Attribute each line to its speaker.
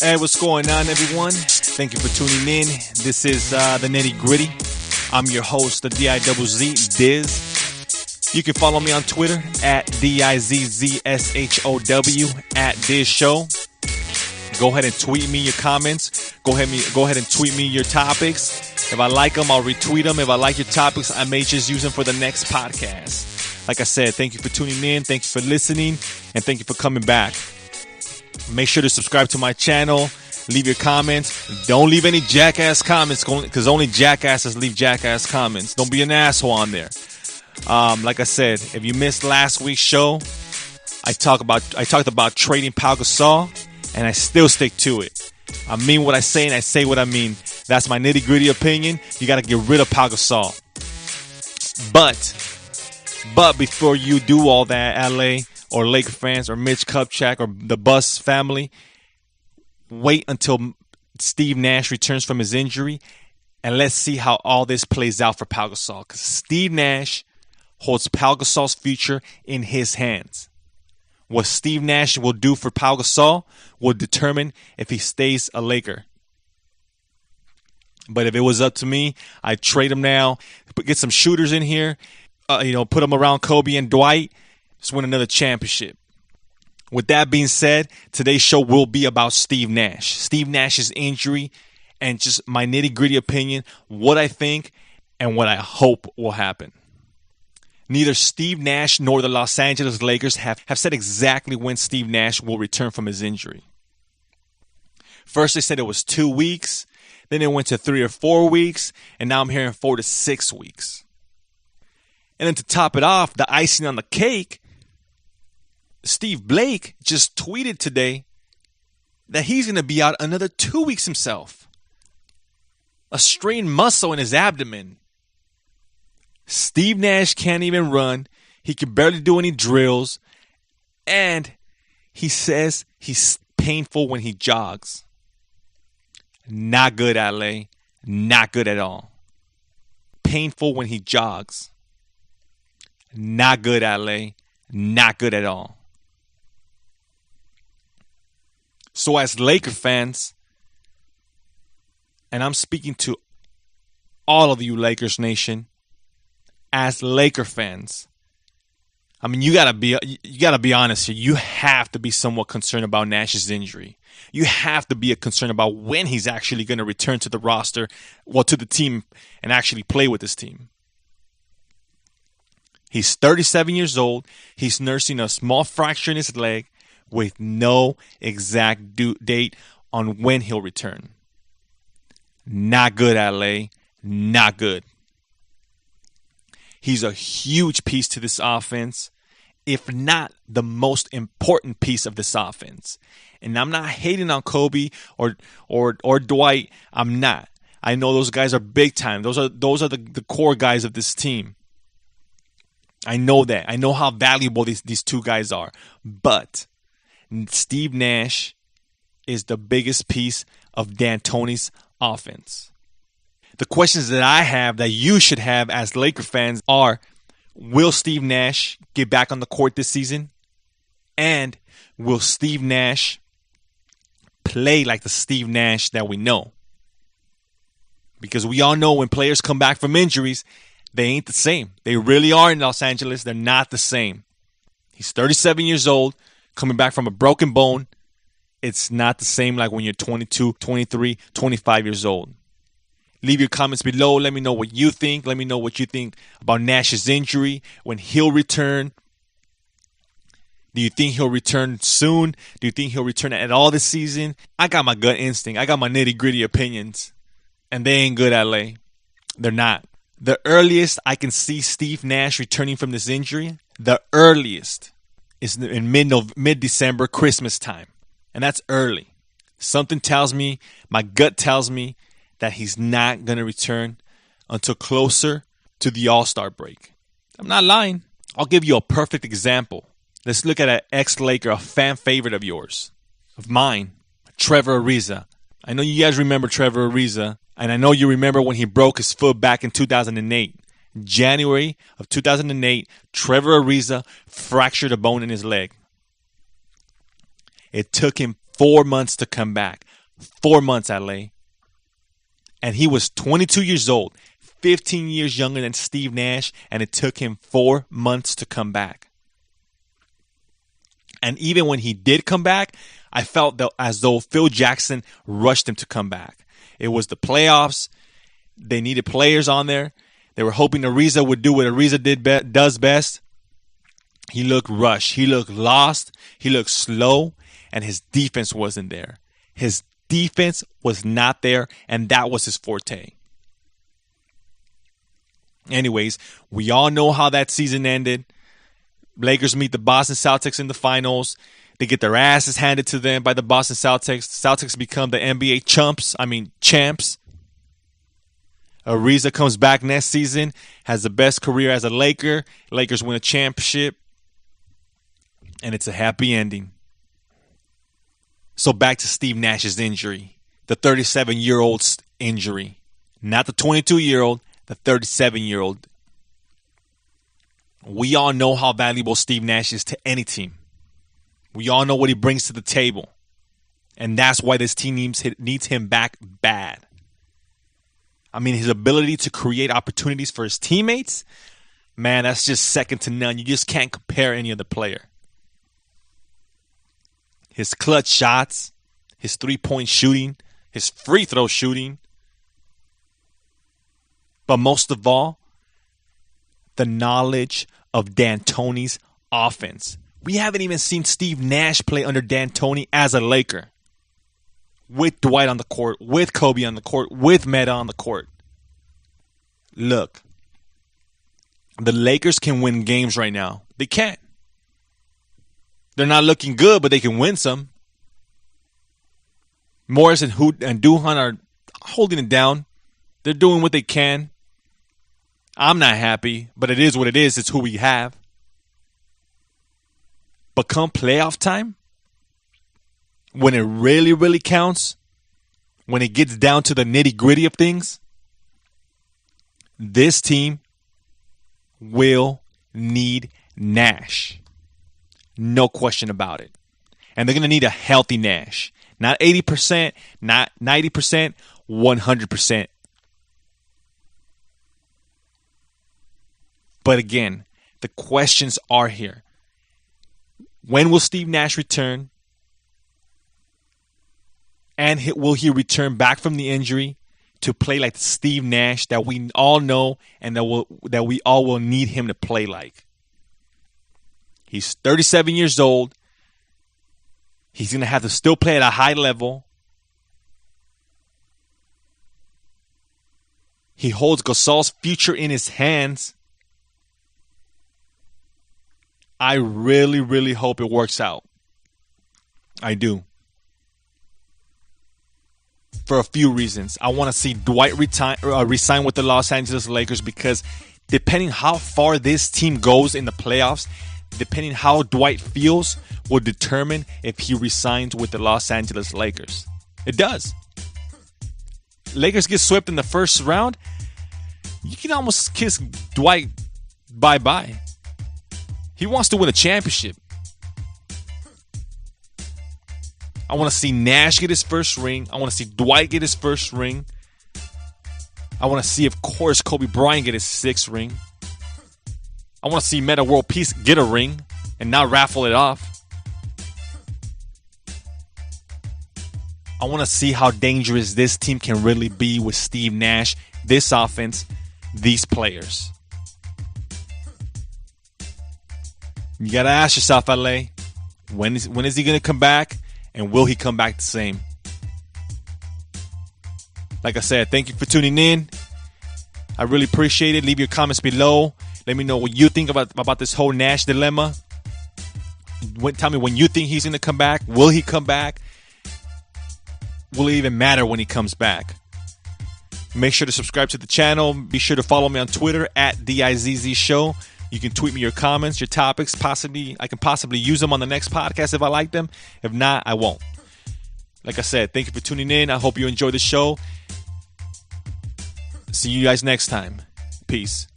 Speaker 1: Hey, what's going on, everyone? Thank you for tuning in. This is the Nitty-Gritty. I'm your host, the DIZZ, Diz. You can follow me on Twitter at DIZZSHOW at Diz Show. Go ahead and tweet me your comments. Go ahead and tweet me your topics. If I like them, I'll retweet them. If I like your topics, I may just use them for the next podcast. Like I said, thank you for tuning in. Thank you for listening. And thank you for coming back. Make sure to subscribe to my channel. Leave your comments. Don't leave any jackass comments because only jackasses leave jackass comments. Don't be an asshole on there. Like I said, if you missed last week's show, I talked about trading Pau Gasol, and I still stick to it. I mean what I say, and I say what I mean. That's my nitty-gritty opinion. You got to get rid of Pau Gasol. But before you do all that, LA or Laker fans or Mitch Kupchak or the Bus family, wait until Steve Nash returns from his injury, and let's see how all this plays out for Pau Gasol. Because Steve Nash holds Pau Gasol's future in his hands. What Steve Nash will do for Pau Gasol will determine if he stays a Laker. But if it was up to me, I'd trade him now, get some shooters in here, put them around Kobe and Dwight, just win another championship. With that being said, today's show will be about Steve Nash. Steve Nash's injury and just my nitty-gritty opinion, what I think and what I hope will happen. Neither Steve Nash nor the Los Angeles Lakers have said exactly when Steve Nash will return from his injury. First they said it was 2 weeks, then it went to 3 or 4 weeks, and now I'm hearing 4 to 6 weeks. And then to top it off, the icing on the cake, Steve Blake just tweeted today that he's going to be out another 2 weeks himself. A strained muscle in his abdomen. Steve Nash can't even run. He can barely do any drills. And he says he's painful when he jogs. Not good, LA. Not good at all. Painful when he jogs. Not good, LA. Not good at all. So as Laker fans, and I'm speaking to all of you Lakers Nation, as Laker fans, I mean, you gotta be honest here. You have to be somewhat concerned about Nash's injury. You have to be concerned about when he's actually going to return to the roster, to the team, and actually play with this team. He's 37 years old. He's nursing a small fracture in his leg with no exact date on when he'll return. Not good, LA. Not good. He's a huge piece to this offense, if not the most important piece of this offense. And I'm not hating on Kobe or Dwight. I'm not. I know those guys are big time. Those are the core guys of this team. I know that. I know how valuable these two guys are. But Steve Nash is the biggest piece of D'Antoni's offense. The questions that I have that you should have as Laker fans are, will Steve Nash get back on the court this season? And will Steve Nash play like the Steve Nash that we know? Because we all know when players come back from injuries, they ain't the same. They really are in Los Angeles. They're not the same. He's 37 years old, coming back from a broken bone. It's not the same like when you're 22, 23, 25 years old. Leave your comments below. Let me know what you think. Let me know what you think about Nash's injury, when he'll return. Do you think he'll return soon? Do you think he'll return at all this season? I got my gut instinct. I got my nitty-gritty opinions. And they ain't good, LA. They're not. The earliest I can see Steve Nash returning from this injury, the earliest, is in mid-December, Christmas time. And that's early. Something tells me, my gut tells me, that he's not going to return until closer to the All-Star break. I'm not lying. I'll give you a perfect example. Let's look at an ex-Laker, a fan favorite of yours, of mine, Trevor Ariza. I know you guys remember Trevor Ariza, and I know you remember when he broke his foot back in 2008. January of 2008, Trevor Ariza fractured a bone in his leg. It took him 4 months to come back. 4 months, LA. And he was 22 years old, 15 years younger than Steve Nash, and it took him 4 months to come back. And even when he did come back, I felt as though Phil Jackson rushed him to come back. It was the playoffs. They needed players on there. They were hoping Ariza would do what Ariza does best. He looked rushed. He looked lost. He looked slow. And his defense wasn't there. His defense was not there. And that was his forte. Anyways, we all know how that season ended. Lakers meet the Boston Celtics in the finals. They get their asses handed to them by the Boston Celtics. Celtics become the NBA champs. Ariza comes back next season, has the best career as a Laker. Lakers win a championship, and it's a happy ending. So back to Steve Nash's injury, the 37-year-old's injury. Not the 22-year-old, the 37-year-old. We all know how valuable Steve Nash is to any team. We all know what he brings to the table. And that's why this team needs him back bad. I mean, his ability to create opportunities for his teammates, man, that's just second to none. You just can't compare any other player. His clutch shots, his three-point shooting, his free throw shooting. But most of all, the knowledge of D'Antoni's offense. We haven't even seen Steve Nash play under D'Antoni as a Laker. With Dwight on the court, with Kobe on the court, with Meta on the court. Look, the Lakers can win games right now. They can. They're not looking good, but they can win some. Morris and Duhan are holding it down. They're doing what they can. I'm not happy, but it is what it is. It's who we have. But come playoff time, when it really, really counts, when it gets down to the nitty-gritty of things, this team will need Nash. No question about it. And they're going to need a healthy Nash. Not 80%, not 90%, 100%. But again, the questions are here. When will Steve Nash return? And will he return back from the injury to play like the Steve Nash that we all know and that we all will need him to play like? He's 37 years old. He's going to have to still play at a high level. He holds Gasol's future in his hands. I really, really hope it works out. I do. For a few reasons. I want to see Dwight resign with the Los Angeles Lakers because depending how far this team goes in the playoffs, depending how Dwight feels, will determine if he resigns with the Los Angeles Lakers. It does. Lakers get swept in the first round, you can almost kiss Dwight bye-bye. He wants to win a championship. I want to see Nash get his first ring. I want to see Dwight get his first ring. I want to see, of course, Kobe Bryant get his sixth ring. I want to see Meta World Peace get a ring and not raffle it off. I want to see how dangerous this team can really be with Steve Nash, this offense, these players. You got to ask yourself, LA, when is he going to come back? And will he come back the same? Like I said, thank you for tuning in. I really appreciate it. Leave your comments below. Let me know what you think about this whole Nash dilemma. Tell me when you think he's going to come back. Will he come back? Will it even matter when he comes back? Make sure to subscribe to the channel. Be sure to follow me on Twitter at DIZZ Show. You can tweet me your comments, your topics. I can possibly use them on the next podcast if I like them. If not, I won't. Like I said, thank you for tuning in. I hope you enjoy the show. See you guys next time. Peace.